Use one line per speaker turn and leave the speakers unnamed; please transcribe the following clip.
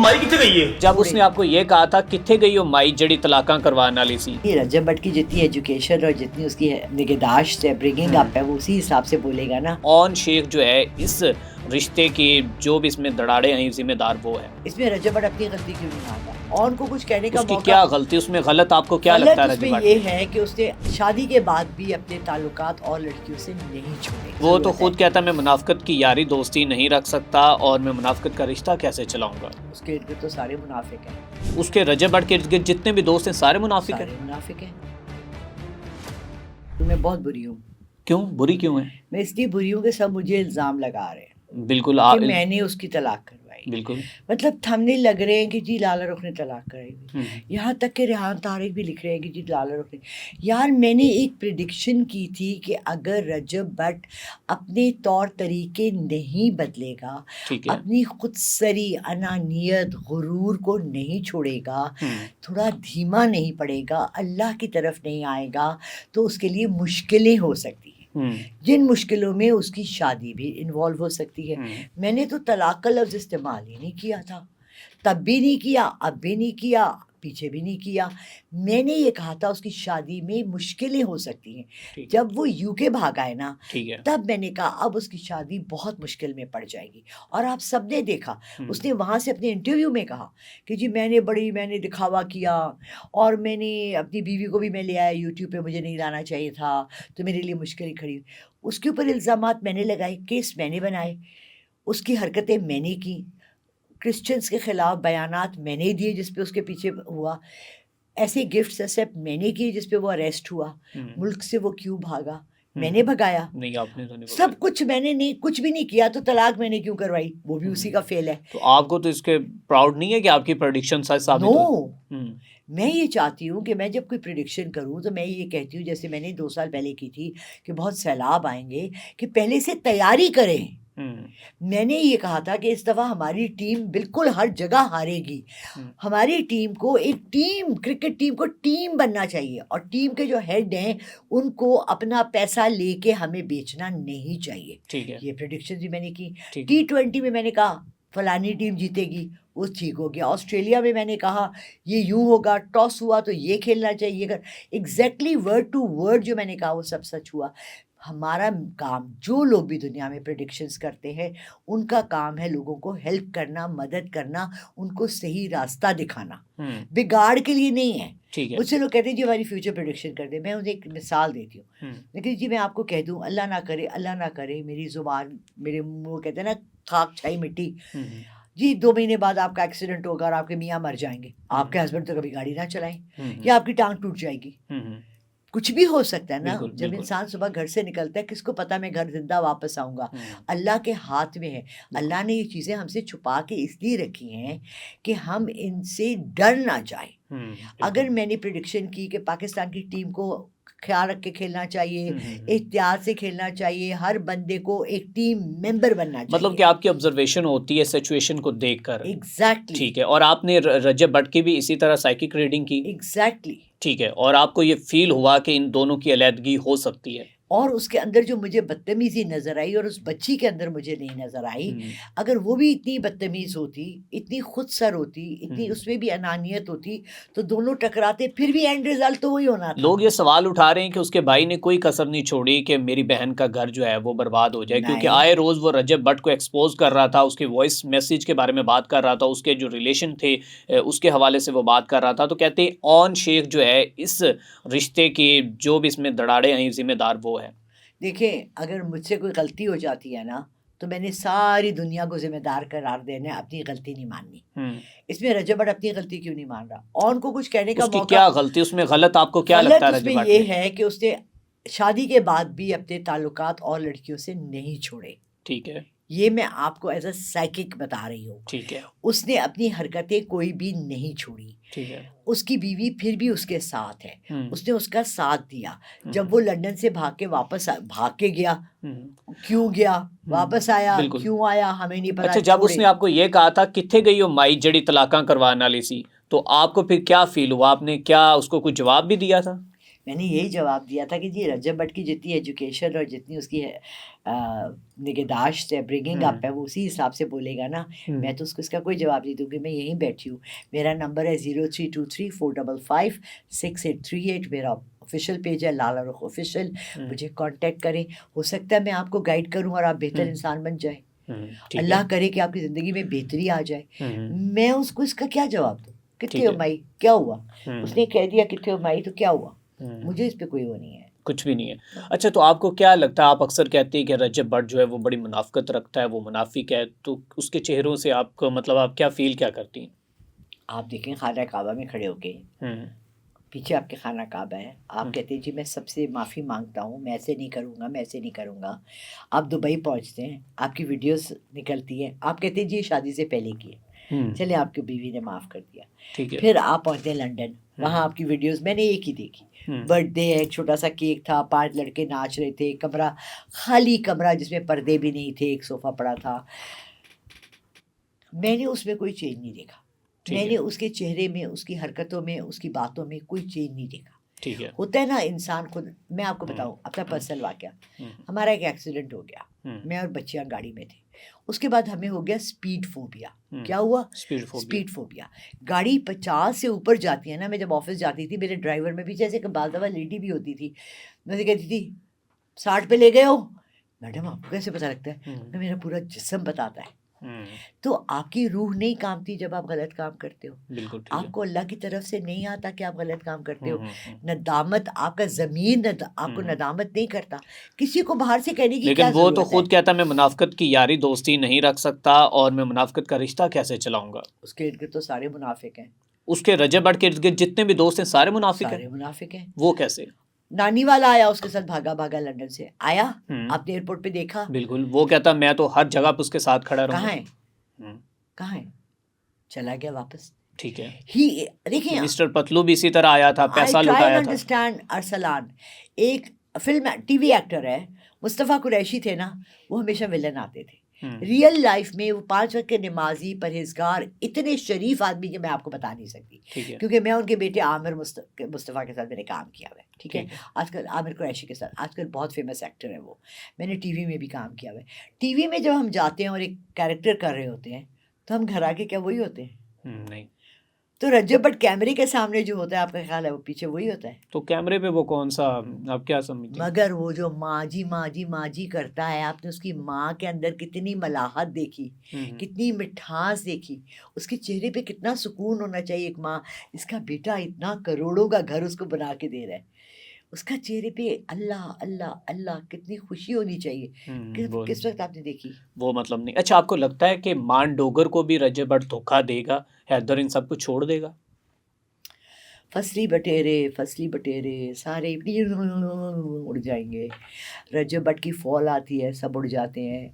माई कितने गई है?
जब उसने आपको ये कहा था कितने गई हो माई जड़ी तलाका करवाने वाली सी,
रजब भट्ट की जितनी एजुकेशन और जितनी उसकी निगहदाश्त है, ब्रिंगिंग अप है, वो उसी हिसाब से बोलेगा ना।
ऑन शेख जो है इस रिश्ते की जो भी इसमें दराड़े हैं जिम्मेदार वो है।
इसमें रजब भट्ट अपनी गलती क्यों नहीं मानता? और को कुछ कहने का
उसकी
मौका
क्या गलती, उसमें गलत आपको क्या लगता है?
उसमें ये है कि उसने शादी के बाद भी अपने ताल्लुकात और लड़कियों से नहीं छोड़े।
वो तो खुद कहता है मैं मुनाफिकत की यारी दोस्ती नहीं रख सकता और मैं मुनाफिकत का रिश्ता कैसे चलाऊंगा।
उसके इर्द गिर्द तो सारे मुनाफिक हैं।
उसके रजब भट्ट के इर्द गिर्द जितने भी दोस्त हैं सारे मुनाफिक हैं।
सारे मुनाफिक हैं। मैं बहुत बुरी हूँ।
क्यों बुरी क्यों है?
मैं इसलिए बुरी हूँ कि सब मुझे इल्ज़ाम लगा रहे हैं
बिल्कुल
कि मैंने उसकी तलाक करवाई।
बिल्कुल
मतलब थंबनेल लग रहे हैं कि जी लाला रुख ने तलाक कराई। यहाँ तक कि रेहान तारिक भी लिख रहे हैं कि जी लाला रुख ने। यार मैंने एक प्रिडिक्शन की थी कि अगर रजब भट्ट अपने तौर तरीके नहीं बदलेगा, अपनी खुदसरी, अनानियत, गुरूर को नहीं छोड़ेगा, थोड़ा धीमा नहीं पड़ेगा, अल्लाह की तरफ नहीं आएगा, तो उसके लिए मुश्किलें हो सकती हैं। जिन मुश्किलों में उसकी शादी भी इन्वॉल्व हो सकती है। मैंने तो तलाक का लफ्ज़ इस्तेमाल ही नहीं किया था, तब भी नहीं किया, अब भी नहीं किया, पीछे भी नहीं किया। मैंने ये कहा था उसकी शादी में मुश्किलें हो सकती हैं। जब वो यूके भागा है ना, तब मैंने कहा अब उसकी शादी बहुत मुश्किल में पड़ जाएगी। और आप सब ने देखा, उसने वहाँ से अपने इंटरव्यू में कहा कि जी मैंने दिखावा किया और मैंने अपनी बीवी को भी मैं ले आया यूट्यूब पे, मुझे नहीं लाना चाहिए था, तो मेरे लिए मुश्किलें खड़ी हुई। उसके ऊपर इल्ज़ामात मैंने लगाए, केस मैंने बनाए, उसकी हरकतें मैंने की, क्रिश्चियंस के ख़िलाफ़ बयानात मैंने दिए जिस पे उसके पीछे हुआ, ऐसे गिफ्ट्स एक्सेप्ट मैंने किए जिस पे वो अरेस्ट हुआ, मुल्क से वो क्यों भागा, मैंने भगाया।
नहीं आपने तो नहीं
सब कुछ मैंने नहीं, कुछ भी नहीं किया, तो तलाक मैंने क्यों करवाई? वो भी उसी का फेल है।
तो आपको तो इसके प्राउड नहीं है कि आपकी प्रेडिक्शन सच साबित हुई?
मैं ये चाहती हूँ कि मैं जब कोई प्रिडिक्शन करूँ तो मैं ये कहती हूँ, जैसे मैंने 2 साल पहले की थी कि बहुत सैलाब आएंगे, कि पहले से तैयारी करें। मैंने ये कहा था कि इस दफ़ा हमारी टीम बिल्कुल हर जगह हारेगी। हमारी टीम को एक टीम, क्रिकेट टीम को टीम बनना चाहिए, और टीम के जो हेड हैं उनको अपना पैसा लेके हमें बेचना नहीं चाहिए।
ठीक है।
ये प्रेडिक्शन भी मैंने की। T20 में मैंने कहा फलानी टीम जीतेगी, वो ठीक हो गया। ऑस्ट्रेलिया में मैंने कहा ये यूँ होगा, टॉस हुआ तो ये खेलना चाहिए। एग्जैक्टली वर्ड टू वर्ड जो मैंने कहा वो सब सच हुआ। हमारा काम, जो लोग भी दुनिया में प्रेडिक्शंस करते हैं, उनका काम है लोगों को हेल्प करना, मदद करना, उनको सही रास्ता दिखाना, बिगाड़ के लिए नहीं है। मुझसे लोग कहते हैं जी हमारी फ्यूचर प्रेडिक्शन कर दे। मैं उन्हें एक मिसाल देती हूँ, लेकिन जी मैं आपको कह दूँ, अल्लाह ना करे मेरी ज़ुबान, मेरे मुँह, कहते हैं ना खाक छाई मिट्टी, जी 2 महीने बाद आपका एक्सीडेंट होगा और आपके मियाँ मर जाएंगे, आपके हस्बैंड तो कभी गाड़ी ना चलाएं, या आपकी टांग टूट जाएगी, कुछ भी हो सकता है ना। जब इंसान सुबह घर से निकलता है, किसको पता मैं घर जिंदा वापस आऊँगा? अल्लाह के हाथ में है। अल्लाह ने ये चीज़ें हमसे छुपा के इसलिए रखी हैं कि हम इनसे डर ना जाए। अगर मैंने प्रेडिक्शन की कि पाकिस्तान की टीम को ख्याल रख के खेलना चाहिए, एहतियात से खेलना चाहिए, हर बंदे को एक टीम मेंबर बनना चाहिए,
मतलब कि आपकी ऑब्जर्वेशन होती है सिचुएशन को देखकर।
एग्जैक्टली।
ठीक है। और आपने रजब भट्ट की भी इसी तरह साइकिक रीडिंग की?
एग्जैक्टली।
ठीक है। और आपको ये फील हुआ कि इन दोनों की अलहदगी हो सकती है?
और उसके अंदर जो मुझे बदतमीज़ी नज़र आई और उस बच्ची के अंदर मुझे नहीं नज़र आई, अगर वो भी इतनी बदतमीज़ होती, इतनी खुद सर होती, इतनी उसमें भी अनानियत होती, तो दोनों टकराते, फिर भी एंड रिजल्ट तो वही होना था।
लोग ये सवाल उठा रहे हैं कि उसके भाई ने कोई कसर नहीं छोड़ी कि मेरी बहन का घर जो है वो बर्बाद हो जाए, क्योंकि आए रोज़ वो रजब भट्ट को एक्सपोज कर रहा था, उसके वॉइस मैसेज के बारे में बात कर रहा था, उसके जो रिलेशन थे उसके हवाले से वो बात कर रहा था। तो कहते हैं ऑन शेख जो है इस रिश्ते की जो भी इसमें दराड़े हैं जिम्मेदार वो है।
देखें, अगर मुझसे कोई गलती हो जाती है ना, तो मैंने सारी दुनिया को जिम्मेदार करार देना है, अपनी गलती नहीं माननी। इसमें रजब भट्ट अपनी गलती क्यों नहीं मान रहा? और को कुछ कहने का
उसकी
मौका,
क्या गलती, उसमें गलत आपको क्या लगता है?
रजब भट्ट ये है कि उसने शादी के बाद भी अपने ताल्लुकात और लड़कियों से नहीं छोड़े।
ठीक है।
ये मैं आपको एज अ साइकिक बता रही हूँ।
ठीक है।
उसने अपनी हरकतें कोई भी नहीं छोड़ी।
ठीक है।
उसकी बीवी फिर भी उसके साथ है, उसने उसका साथ दिया। जब वो लंदन से भाग के गया, क्यों गया, वापस आया, क्यों आया, हमें नहीं पता।
अच्छा, जब उसने आपको ये कहा था कितने गई हो माई जड़ी तलाका करवाने वाली सी, तो आपको फिर क्या फील हुआ? आपने क्या उसको कोई जवाब भी दिया था?
میں نے یہی جواب دیا تھا کہ جی رجب بٹ کی جتنی ایجوکیشن اور جتنی اس کی نگہداشت ہے، برنگنگ اپ ہے، وہ اسی حساب سے بولے گا نا. میں تو اس کا کوئی جواب نہیں دوں گی. میں یہیں بیٹھی ہوں. میرا نمبر ہے 0323455638. میرا آفیشیل پیج ہے لالہ رخ آفیشیل. مجھے کانٹیکٹ کریں. ہو سکتا ہے میں آپ کو گائیڈ کروں اور آپ بہتر انسان بن جائیں. اللہ کرے کہ آپ کی زندگی میں بہتری آ جائے. میں اس کو اس کا کیا جواب دوں؟ کتنے ہو مائی کیا ہوا؟ اس نے کہہ دیا کتنے ہو مائی تو کیا ہوا؟ مجھے اس پہ کوئی وہ نہیں ہے،
کچھ بھی نہیں ہے. اچھا تو آپ کو کیا لگتا ہے، آپ اکثر کہتے ہیں کہ رجب بٹ جو ہے وہ بڑی منافقت رکھتا ہے، وہ منافق ہے، تو اس کے چہروں سے آپ کو مطلب آپ کیا فیل کیا کرتی ہیں؟
آپ دیکھیں خانہ کعبہ میں کھڑے ہو کے، پیچھے آپ کے خانہ کعبہ ہے، آپ کہتے ہیں جی میں سب سے معافی مانگتا ہوں، میں ایسے نہیں کروں گا، میں ایسے نہیں کروں گا. آپ دبئی پہنچتے ہیں، آپ کی ویڈیوز نکلتی ہیں، آپ کہتے ہیں جی شادی سے پہلے کی ہے، چلے آپ کی بیوی نے معاف کر دیا. پھر آپ پہنچتے ہیں لنڈن، وہاں آپ کی ویڈیوز میں نے ایک ہی دیکھی. برتھ ڈے ہے، ایک چھوٹا سا کیک تھا، 5 لڑکے ناچ رہے تھے، کمرہ خالی کمرہ جس میں پردے بھی نہیں تھے، ایک صوفہ پڑا تھا. میں نے اس میں کوئی چینج نہیں دیکھا. میں نے اس کے چہرے میں، اس کی حرکتوں میں، اس کی باتوں میں کوئی چینج نہیں دیکھا. ہوتا ہے نا انسان خود. میں آپ کو بتاؤں اپنا پرسنل واقعہ. ہمارا ایک ایکسیڈنٹ ہو گیا، میں اور بچیاں گاڑی میں تھے. اس کے بعد ہمیں ہو گیا سپیڈ فوبیا. کیا ہوا؟ Speed phobia. گاڑی 50 سے اوپر جاتی ہے نا. میں جب آفس جاتی تھی، میرے ڈرائیور میں بھی جیسے کہ بعض دفعہ لیڈی بھی ہوتی تھی، میں سے کہتی تھی 60 پہ لے گئے ہو. میڈم آپ کو کیسے پتہ لگتا ہے؟ میرا پورا جسم بتاتا ہے. تو آپ کی روح نہیں کامتی جب آپ غلط کام کرتے ہو. آپ کو اللہ کی طرف سے نہیں آتا کہ آپ غلط کام کرتے ہو. ندامت آپ کا ضمیر آپ کو ندامت نہیں کرتا. کسی کو باہر سے کہنے کی
لیکن
کیا
وہ
ضرورت
تو
ہے؟
خود کہتا ہے میں منافقت کی یاری دوستی نہیں رکھ سکتا اور میں منافقت کا رشتہ کیسے چلاؤں گا.
اس کے ارد گرد تو سارے منافق ہیں.
اس کے رجب بٹ کے ارد گرد جتنے بھی دوست ہیں سارے منافق
ہیں.
وہ کیسے؟
نانی والا آیا اس کے ساتھ بھاگا لندن سے آیا، آپ نے ایئرپورٹ پہ دیکھا.
بالکل. وہ کہتا میں تو ہر جگہ پہ اس کے ساتھ کھڑا رہوں.
کہاں ہے؟ چلا گیا واپس.
ٹھیک ہے.
دیکھیں
مسٹر پتلو بھی اسی طرح آیا تھا، پیسہ لٹایا تھا.
انڈرسٹینڈ ارسلان ایک فلم ٹی وی ایکٹر ہے، مصطفیٰ قریشی تھے نا، وہ ہمیشہ ولن آتے تھے. ریئل لائف میں وہ 5 وقت کے نمازی، پرہیزگار، اتنے شریف آدمی کہ میں آپ کو بتا نہیں سکتی، کیونکہ میں ان کے بیٹے عامر مصطفیٰ کے ساتھ میں نے کام کیا ہوا ہے. ٹھیک ہے. آج کل عامر قریشی کے ساتھ آج کل بہت فیمس ایکٹر ہے وہ. میں نے ٹی وی میں بھی کام کیا ہوا ہے. ٹی وی میں جب ہم جاتے ہیں اور ایک کیریکٹر کر رہے ہوتے ہیں تو ہم گھر آ کے کیا وہی ہوتے ہیں؟ نہیں. تو رجب بٹ کیمرے کے سامنے جو ہوتا ہے آپ کا خیال ہے وہ پیچھے وہی ہوتا ہے؟
تو کیمرے پہ وہ کون سا آپ کیا سمجھتے ہیں؟
مگر وہ جو ماجی کرتا ہے، آپ نے اس کی ماں کے اندر کتنی ملاحت دیکھی، کتنی مٹھاس دیکھی، اس کے چہرے پہ کتنا سکون ہونا چاہیے. ایک ماں، اس کا بیٹا اتنا کروڑوں کا گھر اس کو بنا کے دے رہا ہے، اس کا چہرے پہ اللہ اللہ اللہ کتنی خوشی ہونی چاہیے. کس وقت آپ نے دیکھی
وہ مطلب نہیں. اچھا آپ کو لگتا ہے کہ مان ڈوگر کو بھی رجب بٹ دھوکہ دے گا، حیدر ان سب کو چھوڑ دے گا؟
فصلی بٹیرے سارے اڑ جائیں گے. رجب بٹ کی فال آتی ہے، سب اڑ جاتے ہیں.